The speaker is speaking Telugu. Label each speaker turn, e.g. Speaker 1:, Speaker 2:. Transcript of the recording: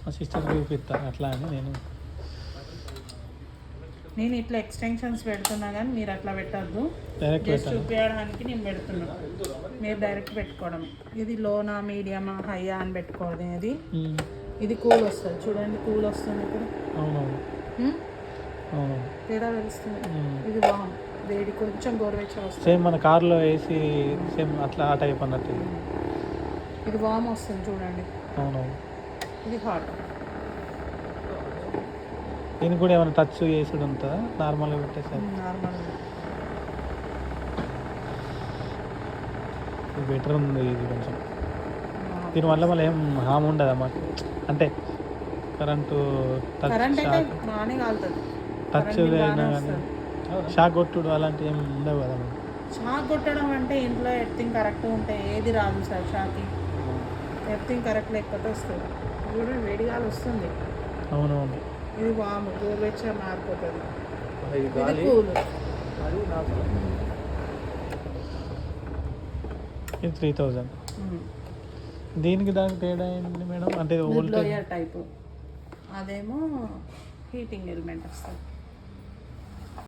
Speaker 1: మా సిస్టర్కి చూపిస్తాను అట్లా అని
Speaker 2: నేను ఇట్లా ఎక్స్టెన్షన్స్ పెడుతున్నా కానీ మీరు అట్లా పెట్టద్దు.
Speaker 1: డైరెక్ట్
Speaker 2: జస్ట్ చూపించడానికి నేను పెడుతున్నా, మీరు డైరెక్ట్ పెట్టుకోవడం. ఇది లోనా మీడియమా హైయా అని పెట్టుకోవడం. ఇది కూల్ వస్తుంది చూడండి, కూల్ వస్తుంది ఇప్పుడు.
Speaker 1: అవునవును
Speaker 2: తేడా తెలుస్తుంది. ఇది వామ్ వేడి, కొంచెం గోరువెచ్చగా వస్తుంది.
Speaker 1: సేమ్ మన కార్లో వేసి సేమ్ అట్లా ఆ టైప్ అన్నట్టు.
Speaker 2: ఇది వామ్ వస్తుంది చూడండి.
Speaker 1: అవునవును.
Speaker 2: ఇది హాట్.
Speaker 1: దీనికి కూడా ఏమైనా టచ్ చేసుడు ఉంటుందా? నార్మల్గా పెట్టేసారి
Speaker 2: నార్మల్గా
Speaker 1: ఇది బెటర్ ఉంది. ఇది కొంచెం దీనివల్ల మళ్ళీ ఏం హామ్ ఉండదా మాకు? అంటే కరెంటు
Speaker 2: బాగానే కాలుతుంది.
Speaker 1: టచ్ అయినా కానీ షాక్ కొట్టుడు అలాంటివి ఏమి ఉండవు కదా.
Speaker 2: షాక్ కొట్టడం అంటే ఇంట్లో ఎర్తింగ్ కరెక్ట్ ఉంటే ఏది రాదు సార్. షాకి ఎర్తింగ్ కరెక్ట్ లేకపోతే వస్తుంది. కూడా వేడిగాలు వస్తుంది.
Speaker 1: అవునవును.
Speaker 2: ఇది వాము గోరువెచ్చగా మారిపోతుంది. ఇది కూల్.
Speaker 1: ఇది 3000. దీనికి దానికి తేడా ఏంటి మేడం? అంటే
Speaker 2: లోయర్ టైపు, అదేమో హీటింగ్ ఎలిమెంట్ వస్తుంది.